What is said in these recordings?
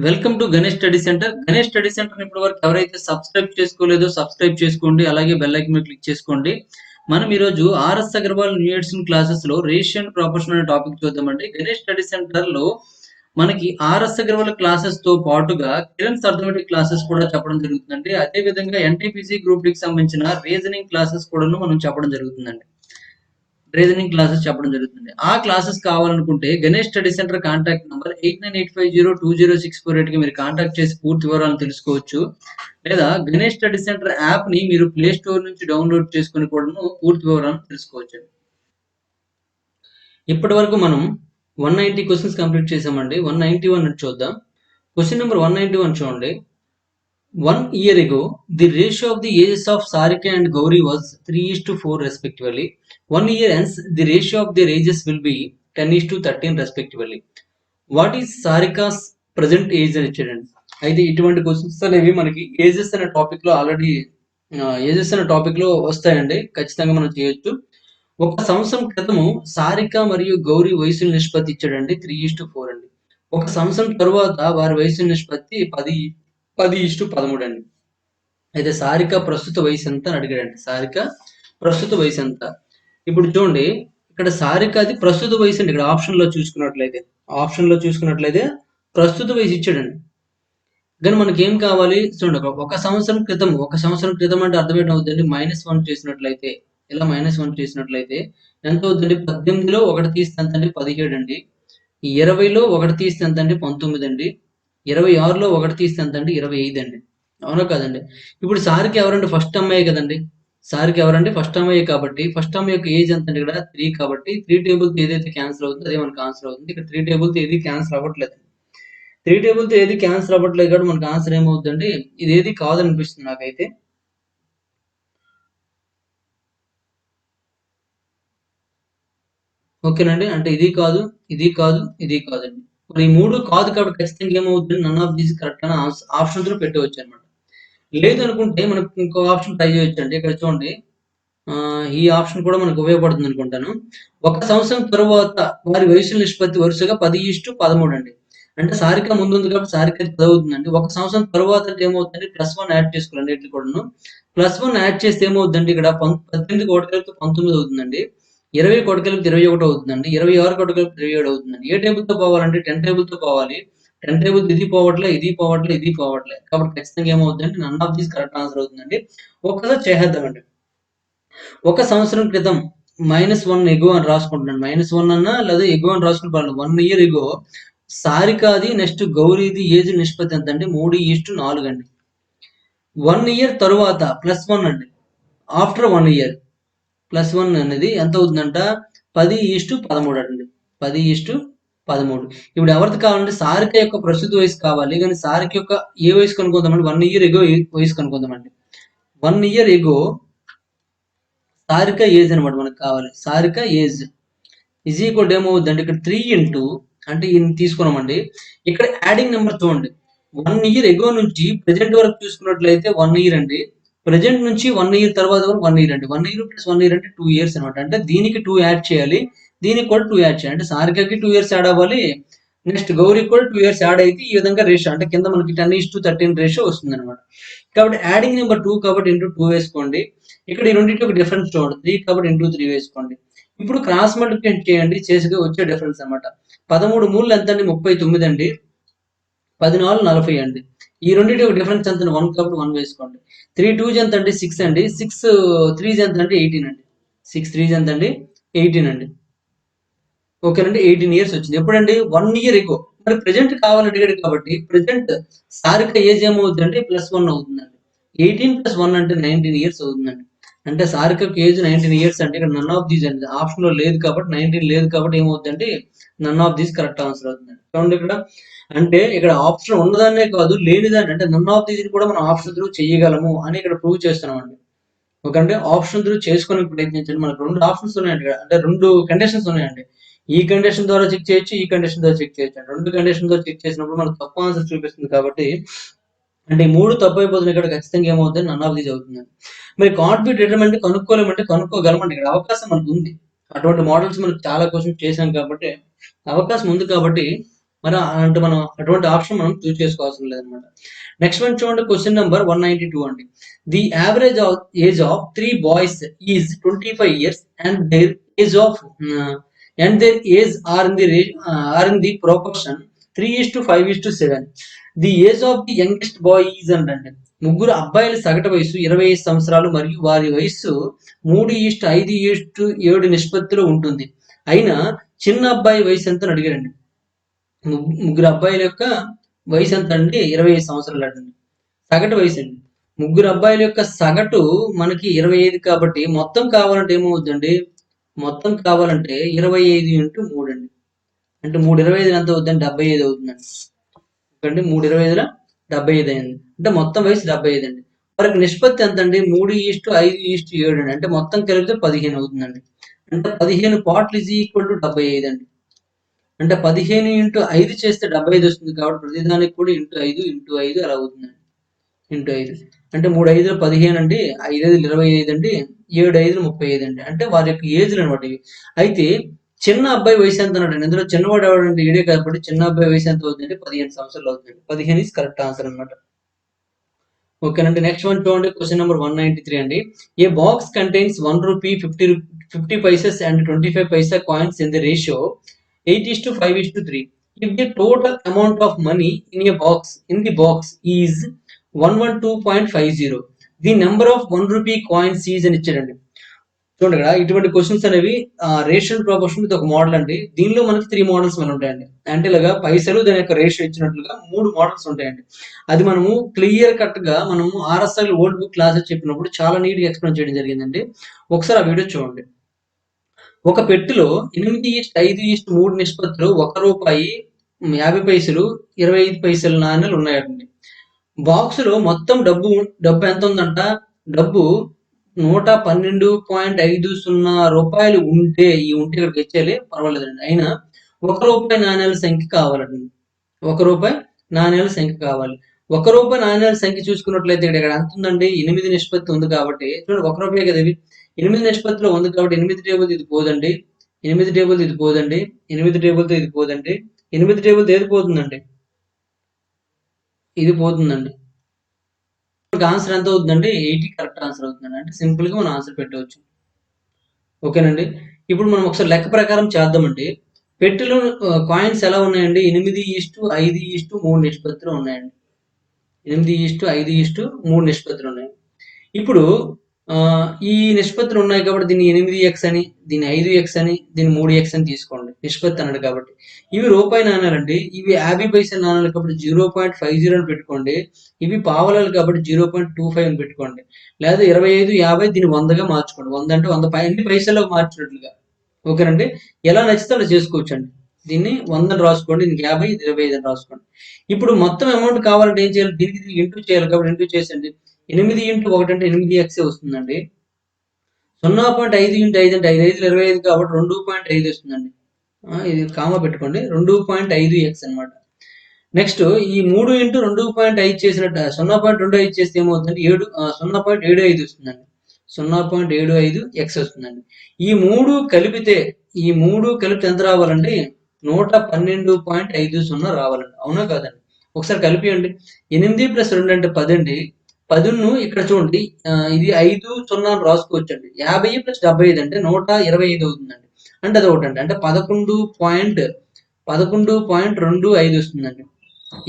Welcome to Ganesh study centre. Ganesh study centre ఇప్పటి వరకు ఎవరైతే సబ్స్క్రైబ్ చేసుకోలేదో సబ్స్క్రైబ్ చేసుకోండి. అలాగే బెల్ ఐకాన్ మీద క్లిక్ చేసుకోండి. మనం ఈరోజు RS Agarwal new edition classes లో రేషియో అండ్ ప్రాపోర్షన్ అనే టాపిక్ చూద్దామండి. గణేష్ స్టడీ సెంటర్ లో మనకి ఆర్ఎస్ అగర్వాల్ క్లాసెస్ తో పాటుగా కిరణ్స్ అర్థమెటిక్ క్లాసెస్ కూడా చెప్పడం జరుగుతుందండి. అదే విధంగా ఎన్టీపీసీ గ్రూప్ డి కి సంబంధించిన రీజనింగ్ క్లాసెస్ కూడాను మనం చెప్పడం జరుగుతుందండి. రీజనింగ్ క్లాసెస్ చెప్పడం జరుగుతుంది. ఆ క్లాసెస్ కావాలనుకుంటే Ganesh study centre contact number 8985020648 కి మీరు కాంటాక్ట్ చేసి పూర్తి వివరాలను తెలుసుకోవచ్చు. లేదా గణేష్ స్టడీ సెంటర్ యాప్ ని మీరు ప్లే స్టోర్ నుంచి డౌన్లోడ్ చేసుకుని కూడాను పూర్తి వివరాలను తెలుసుకోవచ్చు. ఇప్పటి వరకు మనం 190 క్వశ్చన్స్ కంప్లీట్ చేసామండి. 191 చూద్దాం. క్వశ్చన్ నెంబర్ 191 చూడండి. 1 year ago, the ratio of the ages of Sarika and Gauri was 3:4 respectively. 1 year hence, the ratio of their ages will be 10:13 respectively. What is Sarika's present age అని ఇచ్చాడండి. అయితే ఇటువంటి questions అనేవి మనకి ages అనే topic లో already ages అనే topic లో వస్తాయండి. ఖచ్చితంగా మనం చేయొచ్చు. ఒక సంవత్సరం క్రితము సారిక మరియు గౌరీ వయసుల నిష్పత్తి ఇచ్చాడండి 3:4 అండి. ఒక సంవత్సరం తరువాత వారి వయసు నిష్పత్తి 10:13 అండి. అయితే సారిక ప్రస్తుత వయసు ఎంత అని అడిగాడండి. సారిక ప్రస్తుత వయసు ఎంత? ఇప్పుడు చూడండి, ఇక్కడ సారికది ప్రస్తుత వయసు అండి. ఇక్కడ ఆప్షన్ లో చూసుకున్నట్లయితే ప్రస్తుత వయసు ఇచ్చాడండి. కానీ మనకి ఏం కావాలి చూడండి, ఒక సంవత్సరం క్రితం అంటే అర్థం ఏంటవుతుంది, -1 చేసినట్లయితే, ఇలా -1 చేసినట్లయితే ఎంత అవుతుంది? 18లో 1 తీస్తే ఎంత అండి? 17 అండి. 20లో 1 తీస్తే ఎంత అండి? 19 అండి. 26లో 1 తీస్తే ఎంత అండి? 25 అండి. అవునా కదండి? ఇప్పుడు సార్కి ఎవరండి? ఫస్ట్ అమ్మాయి కదండి. సార్కి ఎవరండి? ఫస్ట్ అమ్మాయి కాబట్టి ఫస్ట్ అమ్మాయి యొక్క ఏజ్ ఎంత అండి? ఇక్కడ 3 కాబట్టి 3 టేబుల్తో ఏదైతే క్యాన్సిల్ అవుతుందో అదే మనకు ఆన్సర్ అవుతుంది. ఇక్కడ 3 టేబుల్తో ఏది క్యాన్సిల్ అవ్వట్లేదు. 3 టేబుల్తో ఏది క్యాన్సిల్ అవ్వట్లేదు కాబట్టి మనకు ఆన్సర్ ఏమవుతుందండి? ఇదేది కాదనిపిస్తుంది నాకైతే. ఓకేనండి. అంటే ఇది కాదు, ఇది కాదు, ఇది కాదండి. మరి ఈ 3 కాదు కాబట్టి ఖచ్చితంగా ఏమవుతుంది? నన్ ఆఫ్ దీస్ కరెక్ట్ అని ఆప్షన్స్‌లో పెట్టవచ్చు అనమాట. లేదనుకుంటే మనకు ఇంకో ఆప్షన్ ట్రై చేయొచ్చండి. ఇక్కడ చూడండి, ఈ ఆప్షన్ కూడా మనకు ఉపయోగపడుతుంది అనుకుంటాను. ఒక సంవత్సరం తరువాత వారి వయసుల నిష్పత్తి వరుసగా 10:13 అండి. అంటే సారిక ముందుంది కాబట్టి సారిక 10 అవుతుందండి. ఒక సంవత్సరం తరువాత అంటే ఏమవుతుందండి? +1 యాడ్ చేసుకోవాలండి అన్నిటికి కూడాను. +1 యాడ్ చేస్తే ఏమవుద్దండి? ఇక్కడ 18కి ఒకటి కలిపితే 19 అవుతుందండి. 20కి ఒకటి కలిపితే 21 అవుతుందండి. 26కి ఒకటి కలిపితే 27 అవుతుందండి. ఏ టేబుల్‌తో పోవాలంటే 10 టేబుల్‌తో పోవాలి. 10 టేబుల్‌తో ఇది పోవట్లే, ఇది పోవట్లే, ఇది పోవట్లే. కాబట్టి ఖచ్చితంగా ఏమవుద్దంటే none of these correct answer అవుతుందండి. ఒక్కసారి చేసేద్దామండి. ఒక సంవత్సరం క్రితం -1 ఎగో అని రాసుకుంటున్నాను. -1 అన్నా లేదా ఎగో అని రాసుకుని పర్లేదు. 1 ఇయర్ ఎగో సారికాది నెక్స్ట్ గౌరీది ఏజ్ నిష్పత్తి ఎంత అంటే 3:4 అండి. 1 ఇయర్ తరువాత +1 అండి. ఆఫ్టర్ 1 ఇయర్ +1 అనేది ఎంత అవుతుందంట? 10:13 అండి. 10:13. ఇప్పుడు ఎవరిది కావాలంటే సారిక యొక్క ప్రస్తుత వయసు కావాలి. కానీ సారిక యొక్క ఏ వయసు కనుక్కుందామండి? 1 ఇయర్ ఎగో వయసు కనుక్కుందామండి. 1 ఇయర్ ఎగో సారిక ఏజ్ అనమాట మనకు కావాలి. Sarika age is equal to ఏమవుద్దంటే ఇక్కడ 3 ఇంటూ అంటే ఈయన తీసుకున్నామండి. ఇక్కడ యాడింగ్ నెంబర్ చూడండి. 1 ఇయర్ ఎగో నుంచి ప్రెజెంట్ వరకు చూసుకున్నట్లయితే 1 ఇయర్ అండి. ప్రెజెంట్ నుంచి 1 ఇయర్ తర్వాత వరకు 1 ఇయర్ అండి. 1 ఇయర్ ప్లస్ 1 ఇయర్ అంటే 2 ఇయర్స్ అనమాట. అంటే దీనికి 2 యాడ్ చేయాలి. దీనికి కూడా 2 యాడ్ చేయాలి. అంటే సారికకి 2 ఇయర్స్ యాడ్ అవ్వాలి. నెక్స్ట్ గౌరికి కూడా 2 ఇయర్స్ యాడ్ అయితే ఈ విధంగా రేషియో అంటే కింద మనకి 10:13 రేషియో వస్తుందన్నమాట. కాబట్టి యాడింగ్ నెంబర్ 2 కాబట్టి ఇంటూ 2 వేసుకోండి. ఇక్కడ ఈ రెండింటికి ఒక డిఫరెన్స్ చూడండి. 3 కాబట్టి ఇంటూ 3 వేసుకోండి. ఇప్పుడు క్రాస్ మల్టిప్లికేషన్ చేయండి. చేసిగా వచ్చే డిఫరెన్స్ అనమాట. 13 మూడులు ఎంత అండి? 39 అండి. 10 నాలుగు 40 అండి. ఈ రెండింటి ఒక డిఫరెన్స్ ఎంత? 1 కాబట్టి 1 వేసుకోండి. 3 2 ఎంత అండి? 6 అండి. 6 3 ఎంత అంటే 18 అండి. 6 3 ఎంత అండి? 18 అండి. ఓకేనండి. 18 ఇయర్స్ వచ్చింది. ఎప్పుడండి? 1 ఇయర్ ఎగో. మరి ప్రెజెంట్ కావాలని అడిగాడు కాబట్టి ప్రెజెంట్ సారిక ఏజ్ ఏమవుతుందంటే +1 అవుతుందండి. 18 + 1 అంటే 19 ఇయర్స్ అవుతుందండి. అంటే సారికకి ఏజ్ 19 ఇయర్స్ అంటే ఇక్కడ నన్ ఆఫ్ దీస్ అండి. ఆప్షన్‌లో లేదు కాబట్టి 19 లేదు కాబట్టి ఏమవుద్దంటే none of these correct answer అవుతుందండి. చూడండి ఇక్కడ. అంటే ఇక్కడ ఆప్షన్ ఉన్నదాన్నే కాదు లేనిదాన్ని అంటే నన్ ఆఫ్ దీస్‌ని కూడా మనం ఆప్షన్ త్రూ చేయగలము అని ఇక్కడ ప్రూవ్ చేస్తున్నామండి. ఓకే. ఆప్షన్ త్రూ చేసుకోవడానికి ప్రయత్నించండి. మనకు 2 ఆప్షన్స్ ఉన్నాయండి ఇక్కడ. అంటే 2 కండిషన్స్ ఉన్నాయండి. ఈ కండిషన్ ద్వారా చెక్ చేయొచ్చు. ఈ కండిషన్ ద్వారా చెక్ చేయొచ్చండి. 2 కండిషన్ ద్వారా చెక్ చేసినప్పుడు మనకు తప్పు ఆన్సర్ చూపిస్తుంది కాబట్టి అంటే ఈ 3 తప్పైపోతున్నాయి ఇక్కడ ఖచ్చితంగా ఏమవుద్దండి? నన్ ఆఫ్ దీస్ అవుతుందండి. మరి కాంట్ బి డిటర్మైన్డ్ అంటే కనుక్కోలేమంటే కనుక్కోగలమండి. ఇక్కడ అవకాశం మనకుంది. అటువంటి మోడల్స్ మనకు చాలా క్వెషన్స్ చేశాం కాబట్టి అవకాశం ఉంది కాబట్టి మరి అంటే మనం అటువంటి ఆప్షన్ మనం చూస్ చేసుకోవాల్సిన లేదనమాట. నెక్స్ట్ వన్ చూడండి, క్వశ్చన్ నెంబర్ 192 అండి. The average age of 3 boys is 25 years and their age of and their age are in the proportion 3:5:7. The age of the youngest boy is అంటే ముగ్గురు అబ్బాయిల సగటు వయసు 25 సంవత్సరాలు మరియు వారి వయస్సు 3:5:7 నిష్పత్తిలో ఉంటుంది. అయినా చిన్న అబ్బాయి వయసు ఎంత అని అడిగారండి. ముగ్గురు అబ్బాయిల యొక్క వయసు ఎంత అండి? 25 సంవత్సరాలు అండి. సగటు వయసు అండి. ముగ్గురు అబ్బాయిల యొక్క సగటు మనకి 25 కాబట్టి మొత్తం కావాలంటే ఏమవుద్దండి? మొత్తం కావాలంటే 25 ఇంటూ 3 అండి. అంటే 3 25 ఎంత అవుతుందండి? 75 అవుతుందండి. ఓకే, 3 25 75 అయింది. అంటే మొత్తం వయసు 75 అండి. వారికి నిష్పత్తి ఎంత అండి? 3:5:7 అండి. అంటే మొత్తం కలిపితే 15 అవుతుందండి. అంటే 15 పార్ట్లు ఈజ్ ఈక్వల్ టు 75 అండి. అంటే 15 ఇంటూ 5 చేస్తే 75 వస్తుంది కాబట్టి ప్రతిదానికి కూడా ఇంటూ 5 అలా అవుతుందండి. ఇంటూ 5 అంటే 3 5 15 అండి, 5 5 25 అండి, 7 5 35 అండి. అంటే వారి యొక్క ఏజ్లు అనమాట ఇవి. అయితే చిన్న అబ్బాయి వయసు ఎంత అన్నాడు? ఇందులో చిన్నవాడు ఎవడంటే ఈడే కాబట్టి చిన్న అబ్బాయి వయసు ఎంత అవుతుందంటే 15 సంవత్సరాలు అవుతుంది. 15 ఇస్ కరెక్ట్ ఆన్సర్ అనమాట. ఓకేనండి. నెక్స్ట్ వన్ చూడండి, క్వశ్చన్ నెంబర్ 193 అండి. A box contains 1 rupee 50 paises and 25 paisa coins in the ratio 8:5:3. If the total amount of money in the box is 112.50, the number of 1 rupee coins is అని ఇచ్చాడండి. చూడండి ఇక్కడ ఇటువంటి questions అనేవి racial proportion ఇది ఒక model అండి. దీనిలో మనకి 3 మోడల్స్ మన ఉంటాయండి. అంటే ఇలాగా పైసలు దాని యొక్క రేషియో ఇచ్చినట్లుగా 3 మోడల్స్ ఉంటాయండి. అది మనము క్లియర్ కట్ గా మనము ఆర్ఎస్ఐ ఓల్డ్ బుక్ క్లాసెస్ చెప్పినప్పుడు చాలా నీట్ గా ఎక్స్ప్లెయిన్ చేయడం జరిగిందండి. ఒకసారి ఆ వీడియో చూడండి. ఒక పెట్టెలో 8:5:3 నిష్పత్తిలో ₹1, 50 పైసలు, 25 నాణ్యాలు ఉన్నాయండి. బాక్స్ లో మొత్తం డబ్బు ఎంత ఉందంట? డబ్బు ₹112.50 ఉంటే ఇక్కడికి ఇచ్చేయాలి, పర్వాలేదండి. అయినా ₹1 నాణ్యాల సంఖ్య కావాలండి. ₹1 నాణ్యాల సంఖ్య కావాలి. ₹1 నాణ్యాల సంఖ్య చూసుకున్నట్లయితే ఇక్కడ ఎంత ఉందండి? 8 నిష్పత్తి ఉంది కాబట్టి చూడండి, ₹1 కదా ఇది. 8 నిష్పత్తిలో ఉంది కాబట్టి 8 టేబుల్ ఇది పోదండి, 8 టేబుల్ ఇది పోదండి, 8 టేబుల్తో ఇది పోదండి, 8 టేబుల్తో ఏది పోతుందండి? ఇది పోతుందండి. ఆన్సర్ ఎంత అవుతుందండి? 80 కరెక్ట్ ఆన్సర్ అవుతుందండి. అంటే సింపుల్ గా మనం ఆన్సర్ పెట్టవచ్చు. ఓకేనండి. ఇప్పుడు మనం ఒకసారి లెక్క ప్రకారం చేద్దామండి. పెట్టెలో కాయిన్స్ ఎలా ఉన్నాయండి? 8:5:3 నిష్పత్తిలో ఉన్నాయండి. 8:5:3 నిష్పత్తులు ఉన్నాయి. ఇప్పుడు ఈ నిష్పత్తులు ఉన్నాయి కాబట్టి దీన్ని 8x అని, దీన్ని 5x అని, దీన్ని 3x అని తీసుకోండి. నిష్పత్తి అన్నాడు కాబట్టి. ఇవి రూపాయి నాణాలండి. ఇవి 50 పైసల నాణాలు కాబట్టి 0.50 అని పెట్టుకోండి. ఇవి పావలాలు కాబట్టి 0.25 అని పెట్టుకోండి. లేదా 25, 50 దీన్ని 100గా మార్చుకోండి. 100 అంటే 100 ఎన్ని పైసలకు మార్చినట్లుగా. ఓకేనండి. ఎలా నచ్చితే అలా చేసుకోవచ్చండి. దీన్ని 100 అని రాసుకోండి, దీనికి 50, ఇది 25 అని రాసుకోండి. ఇప్పుడు మొత్తం అమౌంట్ కావాలంటే ఏం చేయాలి? దీనికి ఇంటూ చేయాలి కాబట్టి ఇంటూ చేసండి. 8 ఇంటూ 1 అంటే 8x వస్తుందండి. 0.5 ఇంటూ 5 అంటే 5 5 25 కాబట్టి 2.5 వస్తుందండి. ఇది కామా పెట్టుకోండి. 2.5x అనమాట. నెక్స్ట్ ఈ 3 ఇంటూ 2.5 చేసినట్టు 0.25 చేస్తే ఏమవుతుందండి? 0.75 వస్తుందండి. 0.75x వస్తుందండి. ఈ 3 కలిపితే ఎంత రావాలండి? 112.50 రావాలండి. అవునా కాదండి? ఒకసారి కలిపియండి. 8 + 2 అంటే 10 అండి. 10ను ఇక్కడ చూడండి, ఇది 5 0 అని రాసుకోవచ్చండి. 50 + 75 అంటే 125 అవుతుందండి. అంటే అదొకటండి. అంటే 11.25 వస్తుందండి.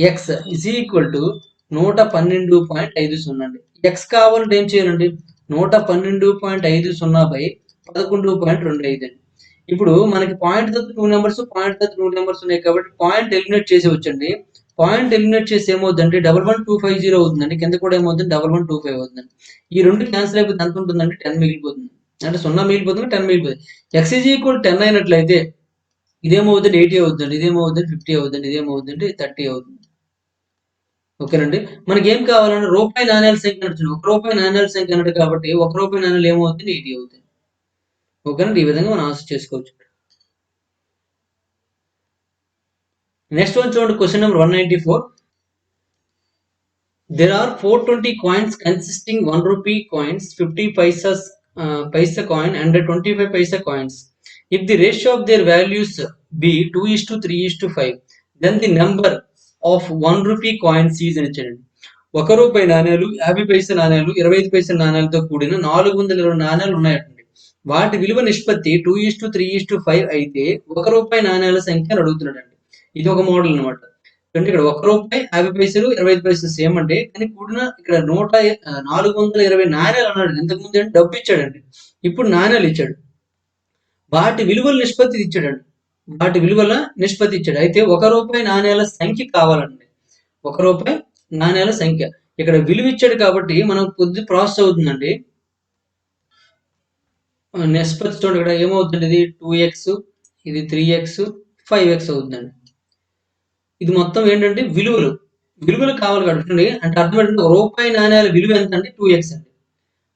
ఎక్స్ ఇజ్ ఈక్వల్ టు 112.50 అండి. ఎక్స్ కావాలంటే ఏం చేయాలండి? 112.50/11.25 అండి. ఇప్పుడు మనకి పాయింట్ తర్వాత 2 నెంబర్స్, పాయింట్ తర్వాత 2 నెంబర్స్ ఉన్నాయి కాబట్టి పాయింట్ ఎలిమినేట్ చేసేవచ్చండి. పాయింట్ ఎలిమినేట్ చేసి ఏమవుతుందంటే 11250 అవుతుందండి. కింద కూడా ఏమవుతుంది? 1125 అవుతుందండి. ఈ 2 క్యాన్సిల్ అయిపోతే ఎంత ఉంటుందంటే 10 మిగిలిపోతుంది. అంటే 0 మిగిలిపోతుంది, 10 మిగిలిపోతుంది. ఎక్స్ ఈజ్ ఈక్వల్ 10 అయినట్లయితే ఇదేమవుతుంది? 80 అవుతుందండి, ఇదేమవుతుంది? 50 అవుతుంది, ఇదేమవుతుంది? 30 అవుతుంది. ఓకేనండి. మనకి ఏం కావాలంటే రూపాయి నాణ్యాల సంఖ్య నడుస్తుంది. ₹1 నాణ్యాల సంఖ్య అన్నాడు కాబట్టి ₹1 నాణ్యాలు ఏమవుతుంది? 80 అవుతాయి. ఓకేనండి. ఈ విధంగా మనం ఆన్సర్ చేసుకోవచ్చు. నెక్స్ట్ వన్ చూడండి, question number 194. There are 420 coins consisting 1 rupee coins, 50 paisa coin and 25 paisa coins. If the ratio of their values be 2:3:5, then the number of 1 rupee coins is అని ఇచ్చాడండి. 1 రూపాయి నాణేలు, 50 పైసల నాణేలు, 25 పైసల నాణేలతో కూడిన 420 నాణేలు ఉన్నాయండి. వాటి విలువ నిష్పత్తి 2:3:5 అయితే 1 రూపాయి నాణేల సంఖ్య అని అడుగుతున్నాడండి. ఇది ఒక మోడల్ అనమాట. అంటే ఇక్కడ 1 రూపాయి, 50 పైసలు, 25 పైసలు సేమ్ అండి. కానీ కూడిన ఇక్కడ 420 నాణేలు అన్నాడు. ఇంతకుముందు ఏంటి డబ్బు ఇచ్చాడండి. ఇప్పుడు నాణేలు ఇచ్చాడు. వాటి విలువల నిష్పత్తి ఇచ్చాడండి. వాటి విలువల నిష్పత్తి ఇచ్చాడు. అయితే 1 రూపాయి నాణేల సంఖ్య కావాలండి. 1 రూపాయి నాణేల సంఖ్య. ఇక్కడ విలువ ఇచ్చాడు కాబట్టి మనం కొద్ది ప్రాసెస్ అవుతుందండి. నిష్పత్తి చూడండి, ఇక్కడ ఏమవుతుంది, ఇది 2x, ఇది 3x, 5x అవుతుందండి. ఇది మొత్తం ఏంటంటే విలువలు కావాలి కాబట్టి అంటే అర్థం ఏంటంటే రూపాయి నాణేల విలువ ఎంత అంటే 2x అండి.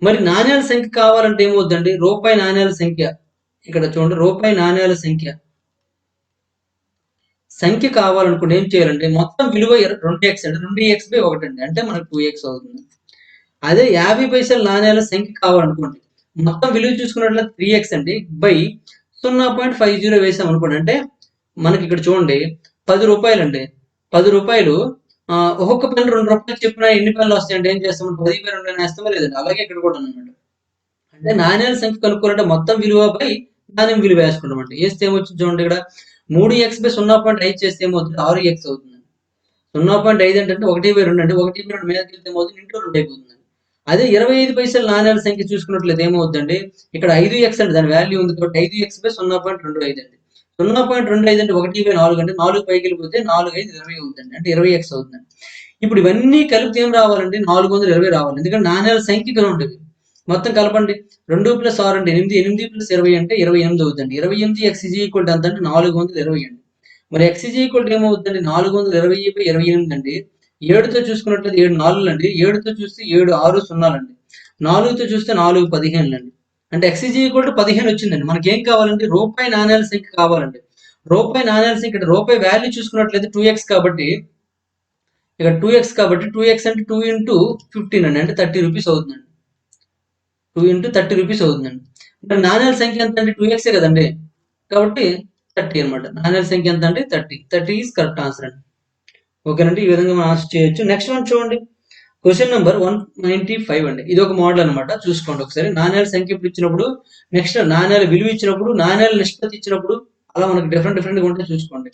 మరి నాణేల సంఖ్య కావాలంటే ఏమవుతుందండి, రూపాయి నాణేల సంఖ్య ఇక్కడ చూడండి, రూపాయి నాణేల సంఖ్య కావాలనుకుంటే ఏం చేయాలంటే మొత్తం విలువ 2x అంటే 2x/1 అండి. అంటే మనకు 2x అవుతుంది. అదే 50 పైసల నాణేల సంఖ్య కావాలనుకోండి, మొత్తం విలువ చూసుకున్నట్లయితే 3x అండి బై 0.50 వేసాం అనుకోండి. అంటే మనకి ఇక్కడ చూడండి 10 రూపాయలు అండి. 10 రూపాయలు ఒక్కొక్క పెన్ 2 రూపాయలు చెప్పిన ఎన్ని పెన్లు వస్తాయంటే ఏం చేస్తాం, 10/2 వేస్తామా లేదండి. అలాగే ఇక్కడ కూడా అనమాట. అంటే నాణేల సంఖ్య కనుక్కోవాలంటే మొత్తం విలువ బై నాణ్యం విలువ వేసుకుంటాం అంటే. వేస్తే ఏమొచ్చింది చూడండి, ఇక్కడ 3x/0.5 చేస్తే ఏమవుతుంది, 6x అవుతుంది. 0.5 అంటే 1/2 అంటే 1/2 మీదకి వెళ్తే ఏమవుతుంది, ఇంటూ 2 అయిపోతుంది. అదే 25 పైసల నాణేల సంఖ్య చూసుకున్నట్లయితే ఏమవుతుందండి, ఇక్కడ 5x అంటే దాని వాల్యూ ఉంది కాబట్టి 5x/0.25 అండి. 0.25 అంటే 1/4 అంటే 4 పైకి వెళ్ళిపోతే 4×5 20 అవుతుందండి. అంటే 20x అవుతుందండి. ఇప్పుడు ఇవన్నీ కలిపితే ఏం రావాలండి, 420 రావాలి. ఎందుకంటే నాణేల సంఖ్య ఇక్కడ ఉండేది. మొత్తం కలపండి. 2 + 6 అంటే 8, 8 + 20 అంటే 28 అవుతుంది. 28x = ఎంత అంటే 420 అండి. మరి x ఏమవుతుందండి, 420/28 అండి. 7తో చూసుకున్నట్లయితే 7 4 అండి. 7తో చూస్తే 7 6 0 అండి. 4తో చూస్తే 4 15 అండి. అంటే x 15 వచ్చిందండి. మనకేం కావాలంటే రూపాయి నాణేల సంఖ్య కావాలండి. రూపాయి నాణేల సంఖ్య ఇక్కడ రూపాయి వాల్యూ చూసుకున్నట్లయితే 2x కాబట్టి ఇక్కడ 2x కాబట్టి 2x అంటే 2 × 15 అండి. అంటే 30 రూపీస్ అవుతుందండి. 2 × 30 రూపీస్ అవుతుందండి. అంటే నాణేల సంఖ్య ఎంత అంటే 2x కదండి. కాబట్టి 30 అనమాట. నాణేల సంఖ్య ఎంత అంటే 30. 30 ఈజ్ కరెక్ట్ ఆన్సర్ అండి. ఓకేనండి. ఈ విధంగా మనం ఆన్సర్ చేయొచ్చు. నెక్స్ట్ వన్ చూడండి. క్వశ్చన్ నెంబర్ 195 అండి. ఇది ఒక మోడల్ అనమాట. చూసుకోండి ఒకసారి. నాణేల సంఖ్య ఇప్పుడు ఇచ్చినప్పుడు, నెక్స్ట్ నాణేల విలువ ఇచ్చినప్పుడు, నాణేల నిష్పత్తి ఇచ్చినప్పుడు అలా మనకు డిఫరెంట్‌గా ఉంటాయి చూసుకోండి.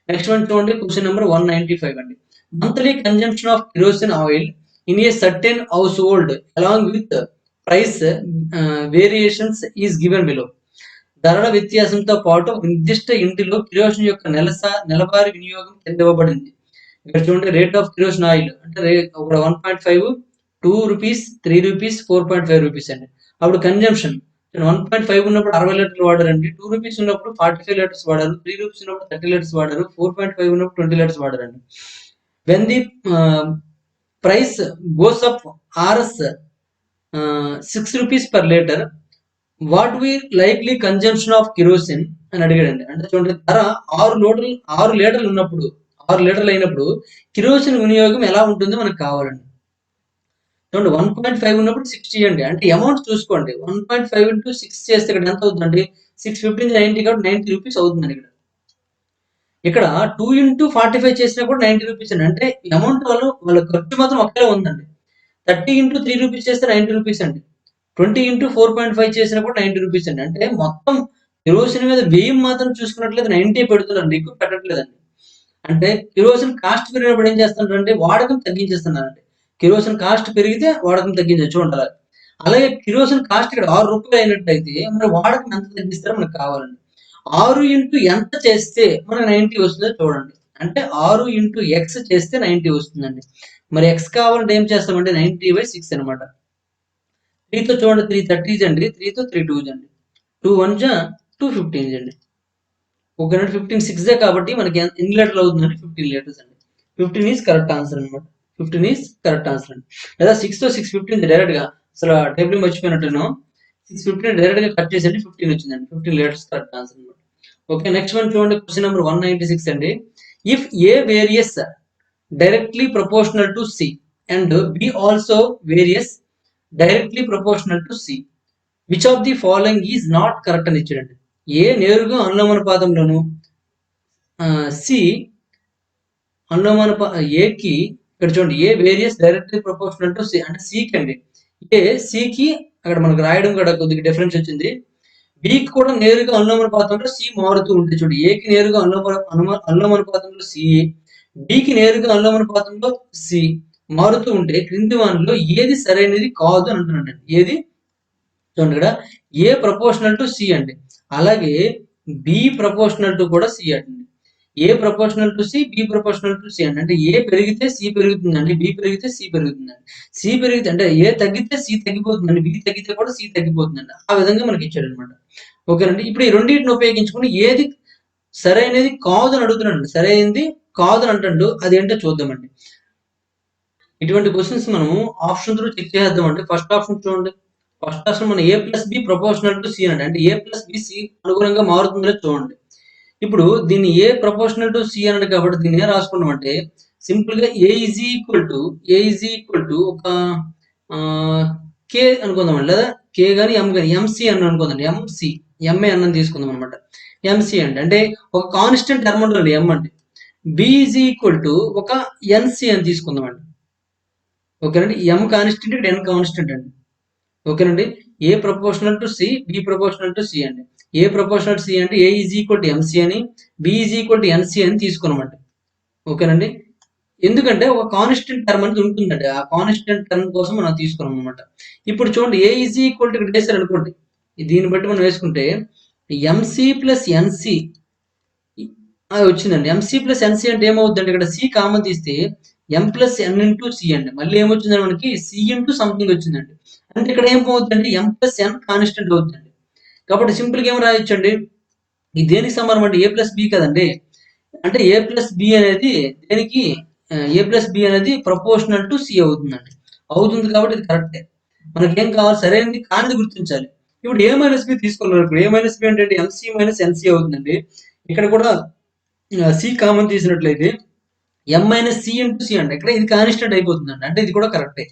నెక్స్ట్ వన్ చూడండి. క్వశ్చన్ నెంబర్ 195 అండి. Monthly consumption of kerosene oil in a certain house hold along with price variations is given below. ధరల వ్యత్యాసంతో పాటు ఒక నిర్దిష్ట ఇంటిలో కిరోసిన్ యొక్క నెలవారీ వినియోగం కింద ఇవ్వబడింది. ఇక్కడ చూడండి, రేట్ ఆఫ్ కిరోసిన్ ఆయిల్ అంటే ఒక 1.5, 2 రూపీస్, 3 రూపీస్, 4.5 రూపీస్ అండి. అప్పుడు కన్జంప్షన్ 1.5 ఉన్నప్పుడు 60 లీటర్లు వాడారండి. 2 రూపీస్ ఉన్నప్పుడు 45 లీటర్స్ వాడారు. 3 రూపీస్ ఉన్నప్పుడు 30 లీటర్స్ వాడారు. 4.5 ఉన్నప్పుడు 20 లీటర్స్ వాడారండి. When the price goes up R 6 rupees per litre, what we likely consumption of kerosene అని అడిగాడండి. అంటే చూడండి, ధర 6 లీటర్లు ఉన్నప్పుడు, 6 లీటర్లు అయినప్పుడు కిరోసిన్ వినియోగం ఎలా ఉంటుందో మనకు కావాలండి. చూడండి, 1.5 ఉన్నప్పుడు 60 అండి. అంటే అమౌంట్ చూసుకోండి. 1.5 × 6 చేస్తే ఇక్కడ ఎంత అవుతుందండి, 6 15 90 కాబట్టి 90 రూపీస్ అవుతుందండి. ఇక్కడ 2 × 45 చేసినా కూడా 90 రూపీస్ అండి. అంటే అమౌంట్ వాళ్ళ ఖర్చు మాత్రం ఒకేలా ఉందండి. 30 × 3 రూపీస్ చేస్తే 90 రూపీస్ అండి. 20 × 4.5 చేసినా కూడా 90 రూపీస్ అండి. అంటే మొత్తం కిరోసిన్ మీద వ్యయం మాత్రం చూసుకున్నట్లయితే 90 పెడుతున్నారండి, ఎక్కువ పెట్టట్లేదండి. అంటే కిరోసిన్ కాస్ట్ పెరిగినప్పుడు ఏం చేస్తున్నారంటే వాడకం తగ్గించేస్తున్నారండి. కిరోసిన్ కాస్ట్ పెరిగితే వాడకం తగ్గించవచ్చు చూడండి. అలాగే కిరోసిన్ కాస్ట్ ఇక్కడ 6 రూపాయలు అయినట్టయితే మరి వాడకం ఎంత తగ్గిస్తారో మనకు కావాలండి. 6 × ఎంత చేస్తే మనకు 90 వస్తుందో చూడండి. అంటే 6 × x చేస్తే 90 వస్తుందండి. మరి x కావాలంటే ఏం చేస్తామంటే 90/6 అనమాట. 3తో చూడండి, 3 30s అండి. 3తో 3 2s అండి. 2 1s 2 15s అండి. ఓకేనండి. 15 6 కాబట్టి మనకి ఎన్ని లీటర్లు అవుతుందండి, 15 లీటర్స్ అండి. 15 ఈజ్ కరెక్ట్ ఆన్సర్ అనమాట. 15 ఈజ్ కరెక్ట్ ఆన్సర్ అండి. లేదా 6తో 6 15 డైరెక్ట్ గా అసలు టేబుల్ మర్చిపోయినట్టును 6 15 డైరెక్ట్ గా కట్ చేసేయండి, 15 వచ్చిందండి. 15 లీటర్స్ కరెక్ట్ ఆన్సర్ అనమాట. ఓకే, నెక్స్ట్ వన్ చూడండి. క్వశ్చన్ నెంబర్ 196 అండి. If A varies directly proportional to C and B also varies directly proportional to C, which of the following is not correct అని ఇచ్చాడండి. A నేరుగా అనులోమానుపాతంలోను, C ఏకి ఇక్కడ చూడండి, A varies directly proportional to C అంటే సికి అండి. ఏ సికి అక్కడ మనకు రాయడం కూడా కొద్దిగా డిఫరెన్స్ వచ్చింది. బికి కూడా నేరుగా అనులోమానుపాతంలో సి మారుతూ ఉంటుంది. చూడండి, ఏకి నేరుగా అనులోమానుపాతంలో సి, బికి నేరుగా అనులోమానుపాతంలో సి మారుతూ ఉంటే క్రింది వానిలో ఏది సరైనది కాదు అని అంటున్నాడు. ఏది చూడండి, ఇక్కడ ఏ ప్రపోర్షనల్ టు సి అండి, అలాగే బి ప్రపోర్షనల్ టు కూడా సి అండి. A proportional to C, B proportional to C అండి. అంటే ఏ పెరిగితే సి పెరుగుతుందండి, బి పెరిగితే సి పెరుగుతుందండి. సి పెరిగితే అంటే ఏ తగ్గితే సి తగ్గిపోతుందండి, బి తగ్గితే కూడా సి తగ్గిపోతుందండి. ఆ విధంగా మనకి ఇచ్చాడు అనమాట. ఓకేనండి. ఇప్పుడు ఈ రెండింటిని ఉపయోగించుకుని ఏది సరైనది కాదు అని అడుగుతున్నాడు. సరైనది కాదు అని అంటాడు, అదేంటో చూద్దామండి. ఇటువంటి క్వశ్చన్స్ మనం ఆప్షన్ త్రూ చెక్ చేద్దామండి. ఫస్ట్ ఆప్షన్ చూడండి. ఫస్ట్ ఆప్షన్ మనం A plus B proportional to C అండి. అంటే ఏ ప్లస్ బి సి అనుగుణంగా మారుతుందో చూడండి. ఇప్పుడు దీన్ని ఏ ప్రపోర్షనల్ టు సి అన్నాడు కాబట్టి దీన్ని ఏం రాసుకున్నాం అంటే సింపుల్ గా ఏ ఈజ్ ఈక్వల్ టు ఒక కే అనుకుందామండి, లేదా కే గాని ఎం గాని ఎంసి అని అనుకుందాం. ఎంసి ఎంఏ అన్నది తీసుకుందాం అనమాట. ఎంసి అంటే ఒక కాన్స్టెంట్ టర్మ్ ఉంటుంది ఎం అంటే. బి ఈజ్ ఈక్వల్ టు ఒక ఎన్సి అని తీసుకుందాం అండి. ఓకేనండి. ఎం కాన్స్టెంట్, ఇక్కడ ఎన్ కాన్స్టెంట్ అండి. ఓకేనండి. A proportional to C, B proportional to C అండి. ఏ ప్రపోర్షనల్ సి అంటే A is equal to m c అని, B is equal to n c అని తీసుకున్నామంట. ఓకేనండి. ఎందుకంటే ఒక కాన్స్టెంట్ టర్మ్ అనేది ఉంటుందండి. ఆ కాన్స్టెంట్ టర్మ్ కోసం మనం తీసుకున్నాం అనమాట. ఇప్పుడు చూడండి, ఏ ఈజ్ ఈక్వల్ టు ఇక్కడ వేసారు అనుకోండి, దీన్ని బట్టి మనం వేసుకుంటే ఎంసి ప్లస్ ఎన్సి వచ్చిందండి. ఎంసి ప్లస్ ఎన్సి అంటే ఏమవుతుందండి, ఇక్కడ సి కామన్ తీస్తే ఎం ప్లస్ ఎన్ ఇంటూ సి అండి. మళ్ళీ ఏమొచ్చిందండి మనకి సి ఇంటూ సంథింగ్ వచ్చిందండి. అంటే ఇక్కడ ఏమవుతుందండి, ఎం ప్లస్ ఎన్ కాన్స్టెంట్ అవుతుందండి. కాబట్టి సింపుల్ గా ఏం రాయొచ్చండి, ఇది దేనికి సమానం అంటే ఏ ప్లస్ బి కదండి. అంటే ఏ ప్లస్ బి అనేది దేనికి, ఏ ప్లస్ బి అనేది ప్రపోర్షనల్ టు సి అవుతుందండి. అవుతుంది కాబట్టి ఇది కరెక్టే. మనకేం కావాలి, సరైనది కానిది గుర్తించాలి. ఇప్పుడు ఏ మైనస్ బి తీసుకున్నారు. ఇప్పుడు ఏ మైనస్ బి అంటే ఎంసి మైనస్ ఎన్సి అవుతుందండి. ఇక్కడ కూడా సి కామన్ తీసినట్లయితే ఎం మైనస్ సి ఇంటూ సి అండి. ఇక్కడ ఇది కాన్స్టెంట్ అయిపోతుందండి. అంటే ఇది కూడా కరెక్టే.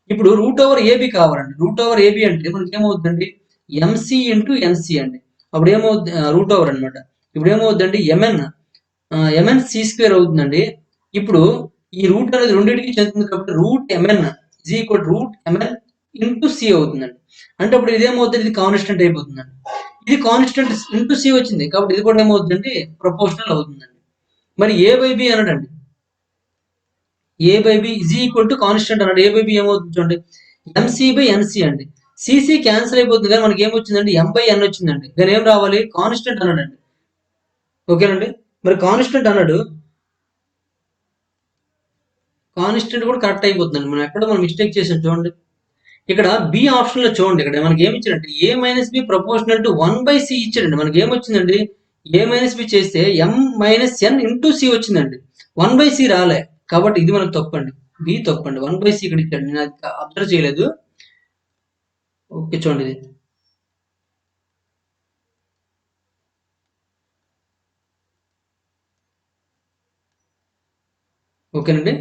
ఇప్పుడు రూట్ ఓవర్ ఏబి కావాలండి. రూట్ ఓవర్ ఏబి అంటే మనకి ఏమవుతుందండి, ఎంసి ఇంటూ ఎన్సి అండి. అప్పుడు ఏమవుతుంది, రూట్ ఓవర్ అనమాట. ఇప్పుడు ఏమవుతుందండి, ఎంఎన్ సి స్క్వేర్ అవుతుందండి. ఇప్పుడు ఈ రూట్ అనేది రెండింటికి చెందుతుంది కాబట్టి root MN is equal root MN into C అవుతుందండి. అంటే అప్పుడు ఇదేమవుతుంది, ఇది కాన్స్టెంట్ అయిపోతుందండి. ఇది కాన్స్టెంట్ ఇంటూ సి వచ్చింది కాబట్టి ఇది కూడా ఏమవుతుందండి, ప్రపోర్షనల్ అవుతుందండి. మరి ఏ బై బి అనడండి, A by B is equal to constant అన్నాడు. ఏ బై బి ఏమవుతుంది చూడండి, ఎంసి బై ఎన్సి అండి. సిసి క్యాన్సిల్ అయిపోతుంది కానీ మనకి ఏమొచ్చిందండి, ఎం బై ఎన్ వచ్చిందండి. దాని ఏం రావాలి, కాన్స్టెంట్ అన్నాడండి. ఓకేనండి. మరి కాన్స్టెంట్ అన్నాడు, కాన్స్టెంట్ కూడా కరెక్ట్ అయిపోతుందండి. మనం ఎక్కడ మనం మిస్టేక్ చేసాం చూడండి. ఇక్కడ బి ఆప్షన్ లో చూడండి, ఇక్కడ మనకి ఏమి ఇచ్చాడంటే A minus B proportional to 1/c ఇచ్చాడండి. మనకి ఏమొచ్చిందండి, ఏ మైనస్ బి చేస్తే M minus N into C వచ్చిందండి. 1/c రాలే కాబట్టి ఇది మనకు తప్పండి. బి తప్పండి. 1/c ఇక్కడ ఇచ్చాడు, నేను అది అబ్జర్వ్ చేయలేదు. ఓకే చూడండి ఇది. ఓకేనండి.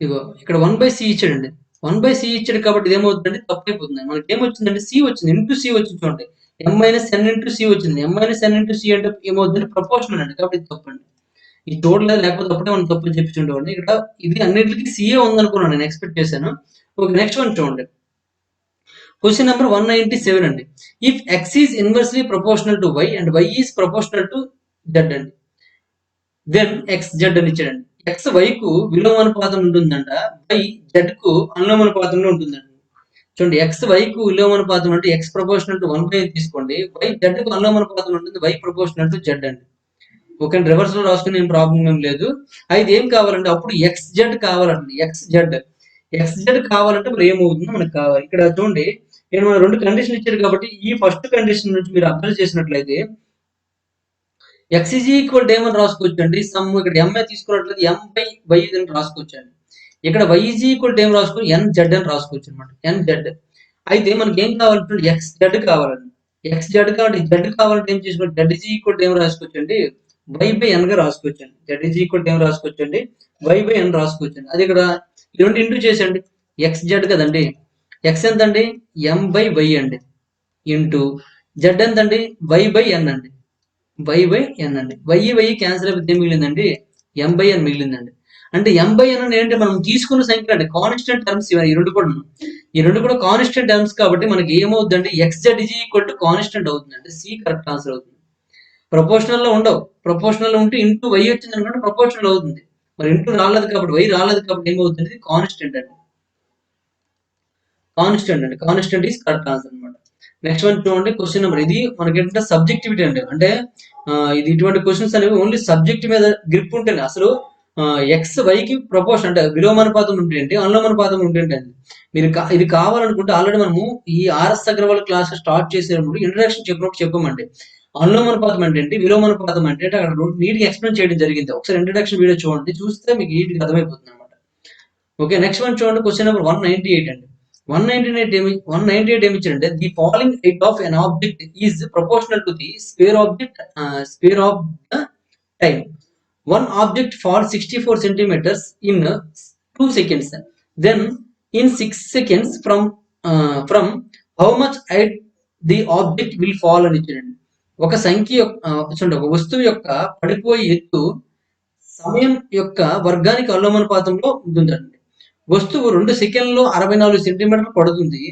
ఇగో ఇక్కడ 1/c ఇచ్చాడండి. 1/c ఇచ్చాడు కాబట్టి ఇది ఏమవుతుందంటే తప్పు అయిపోతుంది. మనకి ఏమొచ్చిందంటే సి వచ్చింది, ఇంటూ సి వచ్చింది చూడండి. ఎం మైనస్ ఎన్ ఇంటూ సి వచ్చింది. ఎం మైనస్ ఎన్ ఇంటూ సి అంటే ఏమవుతుందంటే ప్రపోర్షనల్ అండి. కాబట్టి ఇది తప్పండి. ఇది చూడలేదు, లేకపోతే అప్పుడే మనం తప్పులు చెప్పించుండేవాడిని. ఇక్కడ ఇది అన్నిటికీ సిఏ ఉందనుకున్నాను, నేను ఎక్స్పెక్ట్ చేశాను. ఓకే, నెక్స్ట్ వన్ చూడండి. క్వశ్చన్ నెంబర్ 197 అండి. If X is inversely proportional to Y and Y is proportional to Z అండి, దెన్ ఎక్స్ జెడ్ అని ఇచ్చాడండి. ఎక్స్ వై కు విలోమానుపాతం ఉంటుందంట, వై జెడ్ కు అనులోమానుపాతంలో ఉంటుందండి. చూడండి, ఎక్స్ వై కు విలోమానుపాతం అంటే ఎక్స్ ప్రపోర్షనల్ టు 1/, తీసుకోండి. వై జెడ్ కు అనులోమానుపాతం ఉంటుంది, వై ప్రపోర్షనల్ టు జెడ్ అండి. ఓకే, రివర్స్ లో రాసుకుని ఏం ప్రాబ్లం ఏం లేదు. అయితే ఏం కావాలంటే అప్పుడు ఎక్స్ జెడ్ కావాలండి. ఎక్స్ జెడ్ కావాలంటే మరి ఏమవుతుందో మనకు కావాలి. ఇక్కడ చూడండి, నేను మన రెండు కండిషన్ ఇచ్చారు కాబట్టి ఈ ఫస్ట్ కండిషన్ నుంచి మీరు అబ్జర్వ్ చేసినట్లయితే ఎక్స్ ఈజ్ ఈక్వల్ టు ఏమని రాసుకోవచ్చు అండి, సమ్ ఇక్కడ ఎంఏ తీసుకున్నట్లయితే ఎం బై వై అని రాసుకోవచ్చు అండి. ఇక్కడ వై ఈజ్ ఈక్వల్ టు ఏం రాసుకోవచ్చు, ఎన్ జెడ్ అని రాసుకోవచ్చు అనమాట. N Z. అయితే మనకి ఏం కావాలంటే ఎక్స్ జెడ్ కావాలండి. ఎక్స్ జెడ్ కాబట్టి జెడ్ కావాలంటే ఏం చేసుకోవచ్చు, జెడ్ ఈజ్ ఈక్వల్ టు ఏం రాసుకోవచ్చు అండి, వై బై ఎన్ గా రాసుకోవచ్చు అండి. జెడ్ ఈజ్ ఈక్వల్ టు ఏం రాసుకోవచ్చు అండి, వై బై ఎన్ రాసుకోవచ్చు అండి. అది ఇక్కడ రెండు ఇంటూ చేసండి. ఎక్స్ జెడ్ కదండి, ఎక్స్ ఎంత అండి, ఎం బై వై అండి, ఇంటూ జెడ్ ఎంత అండి, వై బై ఎన్ అండి. వై బై ఎన్ అండి. వై క్యాన్సిల్ అయిపోతే ఏం మిగిలిందండి, m/n మిగిలిందండి. అంటే m/n అని ఏంటంటే మనం తీసుకున్న సంఖ్య అండి, కాన్స్టెంట్ టర్మ్స్ ఈ రెండు కూడా. ఈ రెండు కూడా కాన్స్టెంట్ టర్మ్స్ కాబట్టి మనకి ఏమవుతుందంటే xz is equal to constant అవుతుందండి. సి కరెక్ట్ ఆన్సర్ అవుతుంది. ప్రపోర్షనల్ లో ఉండవు. ప్రపోర్షనల్ ఉంటే ఇంటూ వై వచ్చింది అనుకుంటే ప్రపోర్షనల్ అవుతుంది. మరి ఇంటూ రాలేదు కాబట్టి, వై రాలేదు కాబట్టి ఏమవుతుంది, కాన్స్టెంట్ అండి. కాన్స్టెంట్ అండి. కాన్స్టెంట్ ఈస్ కరెక్ట్ ఆన్సర్ అనమాట. నెక్స్ట్ వన్ చూడండి, క్వశ్చన్ నెంబర్. ఇది మనకి ఏంటంటే సబ్జెక్టివిటీ అండి. అంటే ఇది ఇటువంటి క్వశ్చన్స్ అనేవి ఓన్లీ సబ్జెక్ట్ మీద గ్రిప్ ఉంటేనే అసలు ఎక్స్ వైకి ప్రపోర్షన్ అంటే విలోమానుపాతం ఉంటే ఏంటి, అనులోమానుపాతం ఉంటే ఏంటి అండి. మీరు ఇది కావాలనుకుంటే ఆల్రెడీ మనము ఈ ఆర్ఎస్ అగ్రవాల్ క్లాస్ స్టార్ట్ చేసేటప్పుడు ఇంట్రడక్షన్ చెప్పినప్పుడు చెప్పామండి. అనులోమానుపాతం అంటే ఏంటి, విలోమానుపాతం అంటే అక్కడ నీట్ గా ఎక్స్ప్లెయిన్ చేయడం జరిగింది. ఒకసారి ఇంట్రడక్షన్ వీడియో చూడండి, చూస్తే మీకు నీట్ గా అర్థమైపోతుంది అనమాట. ఓకే, నెక్స్ట్ వన్ చూడండి, క్వశ్చన్ నెంబర్ 198 అండి. 198 ఏమి ఇచ్చారంటే, the following height of an object is proportional to the square of the time. One object falls 64 centimeters in 2 seconds. Then in 6 seconds from how much height the object will fall అని ఇచ్చారండి. ఒక సంఖ్య చూడండి, ఒక వస్తువు యొక్క పడిపోయే ఎత్తు సమయం యొక్క వర్గానికి అనులోమానుపాతంలో ఉంటుందండి. వస్తువు 2 సెకండ్లో 64 సెంటీమీటర్లు పడుతుంది.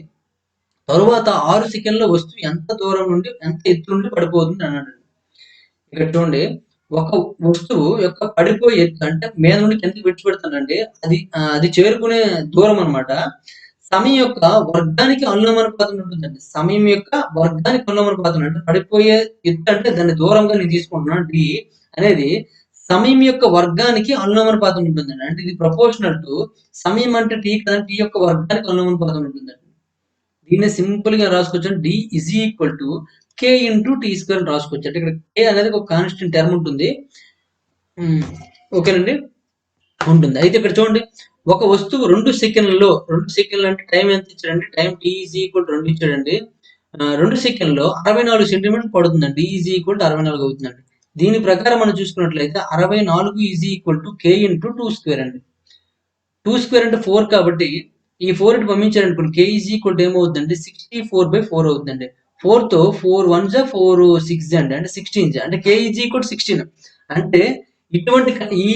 తరువాత 6 సెకండ్ల వస్తువు ఎంత దూరం నుండి, ఎంత ఎత్తు నుండి పడిపోతుంది అన్నాడు. ఇక్కడ చూడండి, ఒక వస్తువు యొక్క పడిపోయే ఎత్తు అంటే మీద నుండి కిందకి విడిచిపెడుతుందండి, అది చేరుకునే దూరం అనమాట సమయం యొక్క వర్గానికి అనులోమానుపాతం ఉంటుందండి. సమయం యొక్క వర్గానికి అనులోమానుపాతం అంటే పడిపోయే ఎత్తు అంటే దాన్ని దూరంగా నేను తీసుకుంటున్నాను, డి అనేది సమయం యొక్క వర్గానికి అనులోమానుపాతం ఉంటుందండి. అంటే ఇది ప్రపోర్షనల్ టు సమయం అంటే టీ కదా, టీ యొక్క వర్గానికి అనులోమానుపాతం ఉంటుందండి. దీన్ని సింపుల్ గా రాసుకోవచ్చు, D is equal to K into T square రాసుకోవచ్చు. అంటే ఇక్కడ కే అనేది ఒక కాన్స్టెంట్ టర్మ్ ఉంటుంది. ఓకేనండి, ఉంటుంది. అయితే ఇక్కడ చూడండి, ఒక వస్తువు 2 సెకండ్లలో అంటే టైం ఎంత ఇచ్చాడండి, టైం టీ ఈజ్ ఈక్వల్ 2 ఇచ్చాడండి. 2 సెకండ్లో 64 సెంటీమీటర్ పడుతుందండి. డి ఈజ్ ఈక్వల్ టు 64 అవుతుందండి. దీని ప్రకారం మనం చూసుకున్నట్లయితే 64 is equal to K into 2 square అండి. 2 స్క్వేర్ అంటే 4 కాబట్టి ఈ 4 ఇటు పంపించారనుకోండి, కే ఈజ్ ఈక్వల్ టు ఏమవుతుందండి, 64/4 అవుతుందండి. 4 తో 4 1 4 6 అండి, అంటే 16 అంటే కే ఈజ్ ఈక్వల్ 16. అంటే ఇటువంటి ఈ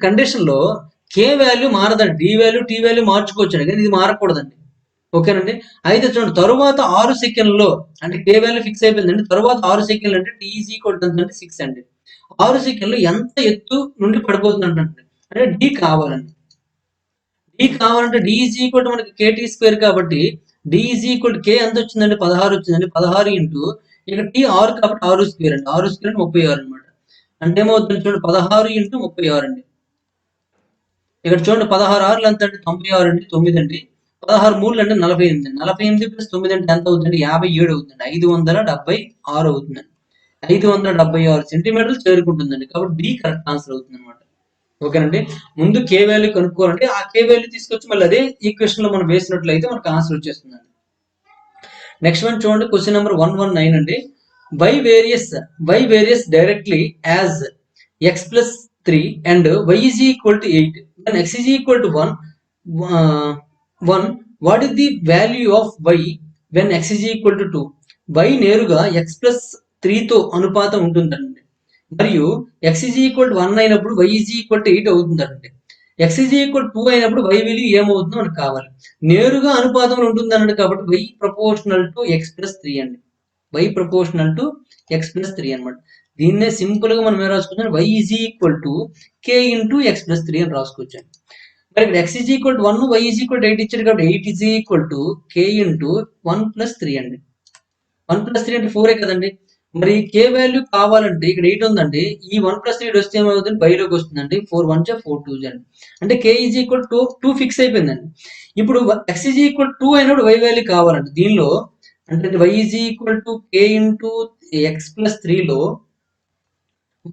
కండిషన్ లో కే వాల్యూ మారదండి, డి వాల్యూ టీ వాల్యూ మార్చుకోవచ్చు కానీ ఇది మారకూడదండి. ఓకేనండి. అయితే చూడండి, తరువాత 6 సెకండ్లో అంటే కే వాల్యూ ఫిక్స్ అయిపోయిందండి. తరువాత 6 సెకండ్లు అంటే టీ ఈజ్ ఈక్వల్ అంటే 6 అండి. 6 సెకండ్లు ఎంత ఎత్తు నుండి పడిపోతుంది అంటే డి కావాలండి. డి కావాలంటే డి ఈజ్ ఈక్వల్ టు మనకి కేటీ స్క్వేర్ కాబట్టి డి ఈజ్ ఈక్వల్ టు కే ఎంత వచ్చిందండి, 16 వచ్చిందండి. 16 ఇంటూ ఇక్కడ టీ 6 కాబట్టి 6 స్క్వేర్ అండి. 6 స్క్వేర్ అంటే 36 అనమాట. అంటే ఏమవుతుంది చూడండి, 16 ఇంటూ 36 అండి. ఇక్కడ చూడండి, 16 6లు ఎంత అంటే 96 అండి, 9 అండి. 16 3లు అంటే 48 అండి. 48 ప్లస్ 9 అంటే ఎంత అవుతుంది, 57 అవుతుంది. 576 అవుతుందండి. 576 సెంటీమీటర్లు చేరుకుంటుందండి. కాబట్టి డి కరెక్ట్ ఆన్సర్ అవుతుంది అనమాట. ఓకేనండి. ముందు కే వాల్యూ కనుక్కోవాలంటే ఆ కే వాల్యూ తీసుకొచ్చి మళ్ళీ అదే ఈక్వేషన్ లో మనం వేసినట్లయితే మనకు ఆన్సర్ వచ్చేస్తుందండి. నెక్స్ట్ వన్ చూడండి, క్వశ్చన్ నెంబర్ 119 అండి. Y varies directly as X plus 3 and Y is equal to 8 when x is equal to 1 what is the value of y when x is equal to 2? y నేరుగా x plus 3తో అనుపాతం ఉంటుందండి. మరియు x is equal to 1 అయినప్పుడు y is equal to 8 అవుతుందండి. x is equal to 2 అయినప్పుడు y విలువ ఏమవుతుందో మనకు కావాలి. నేరుగా అనుపాతంలో ఉంటుంది అన్నాడు కాబట్టి y proportional to x plus 3 అండి. y proportional to x plus 3 అనమాట. దీన్నే సింపుల్ గా మనం ఏం రాసుకోవచ్చు, y is equal to k into x plus 3 అని రాసుకోవచ్చు. మరి ఇక్కడ x is equal to 1, y is equal to 8 ఇచ్చారు కాబట్టి 8 is equal to k into 1 plus 3 అండి. 1 ప్లస్ 3 అంటే 4 కదండి. మరి కే వాల్యూ కావాలంటే ఇక్కడ 8 ఉందండి, ఈ 1 ప్లస్ 3 వస్తే ఏమవుతుంది, బైలోకి వస్తుందండి. 4 1 4 2 అండి. అంటే కే ఈజ్ ఈక్వల్ టు 2 ఫిక్స్ అయిపోయిందండి. ఇప్పుడు x ఈజ్ ఈక్వల్ 2 అయినప్పుడు y వాల్యూ కావాలండి. దీనిలో అంటే y is equal to K into X plus 3లో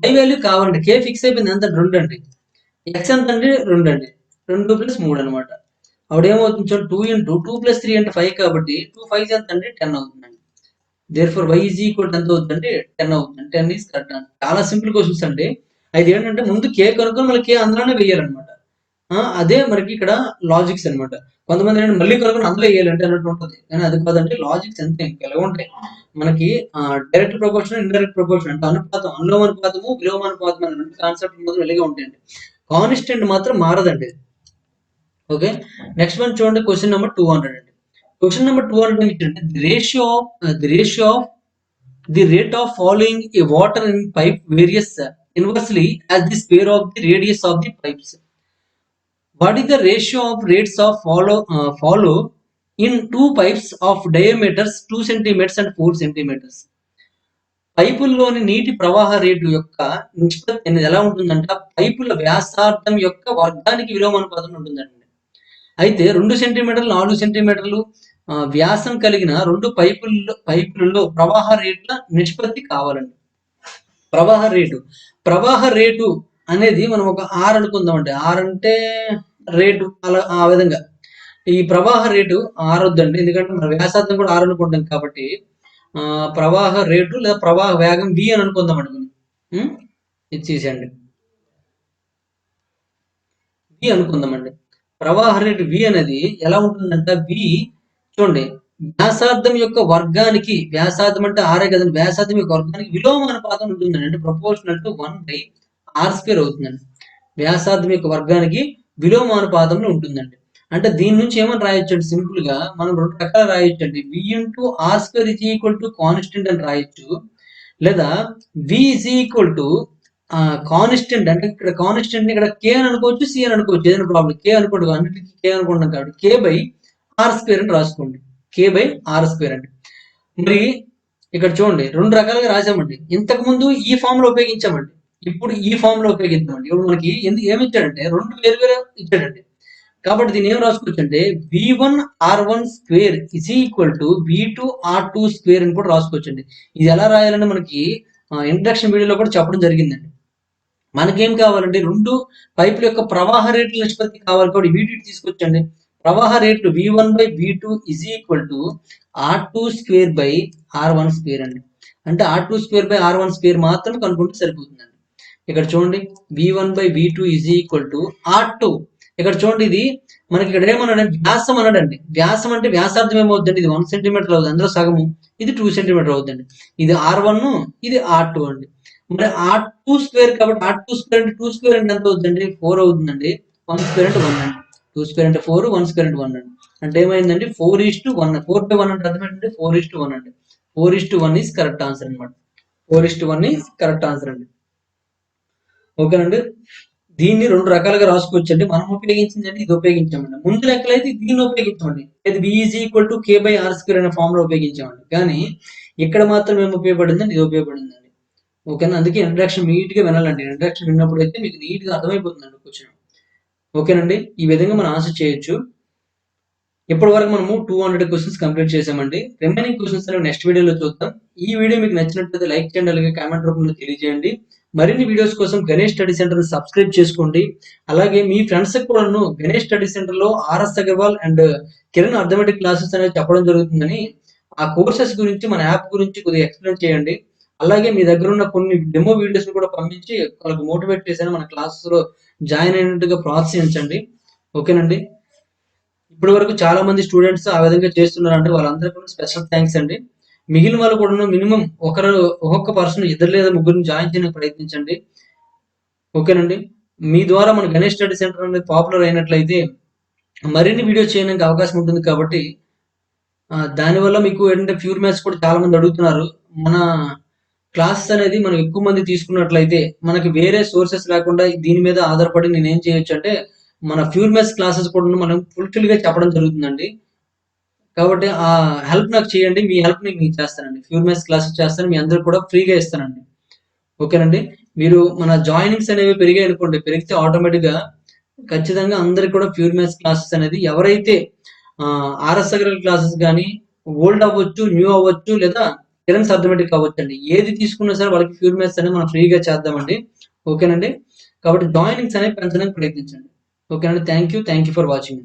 y వాల్యూ కావాలండి. కే ఫిక్స్ అయిపోయింది ఎంత, 2 అండి. ఎక్స్ ఎంత అండి, 2 అండి. 2 ప్లస్ 3 అనమాట. అప్పుడు ఏమవుతుంది చూడండి, 2 ఇంటూ 2 ప్లస్ 3 అంటే 5 కాబట్టి 2 5 ఎంత అండి, 10 అవుతుందండి. దేర్ఫోర్ y ఈజ్ ఈక్వల్ ఎంత అవుతుందంటే 10 అవుతుంది. 10 ఈజ్ కరెక్ట్ ఆన్సర్. చాలా సింపుల్ క్వశ్చన్స్ అండి. అయితే ఏంటంటే ముందు కే కనుక్కొని మళ్ళీ కే అందులోనే వేయాలన్నమాట. అదే మనకి ఇక్కడ లాజిక్స్ అనమాట. కొంతమంది ఏంటంటే మళ్ళీ కనుక్కొని అందులో వేయాలంటే అన్నట్టు ఉంటది. కానీ అది కాదంటే లాజిక్స్ అంతే ఎలా ఉంటాయి. మనకి డైరెక్ట్ ప్రపోర్షనల్, ఇండైరెక్ట్ ప్రపోర్షనల్ అంటే అనుపాతం, అనులోమానుపాతము, విలోమానుపాతం అనే 2 కాన్సెప్ట్ మాత్రం ఇలాగే ఉంటాయండి. కాన్స్టెంట్ మాత్రం మారదండి. ఓకే. నెక్స్ట్ వన్ చూడండి క్వెషన్ నంబర్ 200 అండి. క్వెషన్ నంబర్ 200 ఏంటంటే the ratio of the rate of falling a water in pipe varies inversely as the square of the radius of the pipes. What is the ratio of rates of follow in two pipes of diameters 2 centimeters and 4 centimeters? పైపుల్లోని నీటి ప్రవాహ rate యొక్క నిష్పత్తి అనేది ఎలా ఉంటుందంటే పైపుల వ్యాసార్థం యొక్క వర్గానికి విలోమానుపాతం ఉంటుందండి. అయితే 2 సెంటీమీటర్లు 4 సెంటీమీటర్లు వ్యాసం కలిగిన 2 పైపులలో ప్రవాహ రేట్ల నిష్పత్తి కావాలండి. ప్రవాహ రేటు అనేది మనం ఒక ఆర్ అనుకుందామండి. ఆర్ అంటే రేటు అలా ఆ విధంగా ఈ ప్రవాహ రేటు ఆర్ వద్దండి, ఎందుకంటే మన వ్యాసార్థం కూడా ఆర్ అనుకుంటాం కాబట్టి ప్రవాహ రేటు లేదా ప్రవాహ వేగం వి అని అనుకుందామండి. ఇది చేసేయండి వి అనుకుందామండి. ప్రవాహ రేటు వి అనేది ఎలా ఉంటుందంటే వి చూడండి వ్యాసార్థం యొక్క వర్గానికి, వ్యాసార్థం అంటే ఆరే కదండి, వ్యాసార్థం యొక్క వర్గానికి విలోమానుపాతం ఉంటుందండి. అంటే ప్రపోర్షనల్ టు 1/r² అవుతుందండి. వ్యాసార్థం యొక్క వర్గానికి విలోమానుపాతంలో ఉంటుందండి. అంటే దీని నుంచి ఏమని రాయొచ్చండి, సింపుల్ గా మనం 2 రకాలు రాయొచ్చండి. v into r² is equal to constant అని రాయొచ్చు, లేదా v is equal to constant అంటే ఇక్కడ కాన్స్టెంట్ ఇక్కడ కే అని అనుకోవచ్చు, సి అని అనుకోవచ్చు, ఏదైనా ప్రాబ్లం. కే అనుకోండి, అన్నిటికీ కే అనుకుంటాం కాబట్టి k/r² అని రాసుకోండి. k/r² అండి. మరి ఇక్కడ చూడండి 2 రకాలుగా రాసామండి. ఇంతకు ముందు ఈ ఫామ్ లో ఉపయోగించామండి, ఇప్పుడు ఈ ఫామ్ లో ఉపయోగిద్దామండి. ఇప్పుడు మనకి ఏమి ఇచ్చాడంటే 2 వేరు వేరు ఇచ్చాడండి. కాబట్టి దీన్ని ఏం రాసుకోవచ్చు అంటే v1r1² is equal to v2r2² అని కూడా రాసుకోవచ్చండి. ఇది ఎలా రాయాలంటే మనకి ఇంట్రడక్షన్ వీడియోలో కూడా చెప్పడం జరిగిందండి. మనకేం కావాలంటే 2 పైపుల యొక్క ప్రవాహ రేట్ల నిష్పత్తి కావాలి కాబట్టి వీటి తీసుకొచ్చండి. ప్రవాహ రేట్లు v1/v2 is equal to r2/r1² అండి. అంటే r2/r1² మాత్రం కనుక్కుంటే సరిపోతుందండి. ఇక్కడ చూడండి v1/v2 is equal to r2. ఇక్కడ చూడండి ఇది మనకి ఇక్కడ ఏమన్నాడండి, వ్యాసం అన్నాడండి. వ్యాసం అంటే వ్యాసార్థం ఏమవుతుందండి, ఇది 1 సెంటీమీటర్ అవుతుంది, అందులో సగము ఇది 2 సెంటీమీటర్ అవుతుందండి. ఇది r1, ఇది r2 అండి. మరి r2² కాబట్టి r2² అంటే 2² అంటే ఎంత అవుతుందండి, 4 అవుతుందండి. 1² అంటే 1 అండి. 2² అంటే 4, 1² అంటే 1 అండి. అంటే ఏమైందండి 4:1. 4/1 అంటే అర్థం ఏంటంటే 4:1 అండి. 4:1 ఈజ్ కరెక్ట్ ఆన్సర్ అనమాట. 4:1 ఈజ్ కరెక్ట్ ఆన్సర్ అండి. ఓకేనండి. దీన్ని 2 రకాలుగా రాసుకోవచ్చండి. మనం ఉపయోగించింది ఇది ఉపయోగించామండి. ముందు లెక్కలైతే దీన్ని ఉపయోగించామండి. ఇది v is equal to k/r² అనే ఫామ్ లో ఉపయోగించామండి. కానీ ఇక్కడ మాత్రం ఏం ఉపయోగపడిందండి, ఇది ఉపయోగపడిందండి. ఓకేనా. అందుకే ఇంట్రడక్షన్ నీట్ గా వినాలండి. ఇంట్రడక్షన్ విన్నప్పుడు అయితే మీకు నీట్ గా అర్థమైపోతుందండి క్వశ్చన్. ఓకేనండి. ఈ విధంగా మనం ఆన్సర్ చేయొచ్చు. ఇప్పటి వరకు మనము 200 క్వశ్చన్స్ కంప్లీట్ చేసామండి. రిమైనింగ్ క్వశ్చన్స్ అనేవి నెక్స్ట్ వీడియోలో చూద్దాం. ఈ వీడియో మీకు నచ్చినట్లయితే లైక్ చేయండి, అలాగే కామెంట్ రూపంలో తెలియజేయండి. మరిన్ని వీడియోస్ కోసం గణేష్ స్టడీ సెంటర్ సబ్స్క్రైబ్ చేసుకోండి. అలాగే మీ ఫ్రెండ్స్ కూడాను గణేష్ స్టడీ సెంటర్ లో RS Agarwal and Kiran arithmetic classes అనేది చెప్పడం జరుగుతుందని, ఆ కోర్సెస్ గురించి మన యాప్ గురించి కొద్దిగా ఎక్స్ప్లెయిన్ చేయండి. అలాగే మీ దగ్గర ఉన్న కొన్ని డెమో వీడియోస్ కూడా పంపించి వాళ్ళకి మోటివేట్ చేసి మన క్లాసెస్ లో జాయిన్ అయినట్టుగా ప్రోత్సహించండి. ఓకేనండి. ఇప్పటి వరకు చాలా మంది స్టూడెంట్స్ ఆ విధంగా చేస్తున్నారు, అంటే వాళ్ళందరికీ కూడా స్పెషల్ థ్యాంక్స్ అండి. మిగిలిన వాళ్ళు కూడా మినిమం ఒక్కొక్క పర్సన్ 2 లేదా 3 జాయిన్ చేయడానికి ప్రయత్నించండి. ఓకేనండి. మీ ద్వారా మన గణేష్ స్టడీ సెంటర్ అనేది పాపులర్ అయినట్లయితే మరిన్ని వీడియోస్ చేయడానికి అవకాశం ఉంటుంది. కాబట్టి దానివల్ల మీకు ఏంటంటే ప్యూర్ మ్యాథ్స్ కూడా చాలా మంది అడుగుతున్నారు. మన క్లాసెస్ అనేది మనం ఎక్కువ మంది తీసుకున్నట్లయితే మనకి వేరే సోర్సెస్ లేకుండా దీని మీద ఆధారపడి నేను ఏం చేయొచ్చు అంటే మన ప్యూర్ మ్యాథ్స్ క్లాసెస్ కూడా మనం ఫుల్ఫిల్ గా చెప్పడం జరుగుతుందండి. కాబట్టి ఆ హెల్ప్ నాకు చేయండి. మీ హెల్ప్ నేను చేస్తానండి. ప్యూర్ మ్యాథ్స్ క్లాసెస్ చేస్తాను, మీ అందరూ కూడా ఫ్రీగా ఇస్తానండి. ఓకేనండి. మీరు మన జాయినింగ్స్ అనేవి పెరిగాయి అనుకోండి, పెరిగితే ఆటోమేటిక్ గా ఖచ్చితంగా అందరికి కూడా ప్యూర్ మ్యాథ్స్ క్లాసెస్ అనేది ఎవరైతే ఆర్ఎస్ అగర్వాల్ క్లాసెస్ కానీ ఓల్డ్ అవ్వచ్చు, న్యూ అవ్వచ్చు, లేదా కిరణ్ అర్థమెటిక్ అవ్వచ్చు అండి, ఏది తీసుకున్నా సరే వాళ్ళకి ప్యూర్ మ్యాథ్స్ అనేది మనం ఫ్రీగా చేద్దామండి. ఓకేనండి. కాబట్టి జాయినింగ్స్ అనేవి పెంచడానికి ప్రయత్నించండి. ఓకేనండి. Thank you for watching.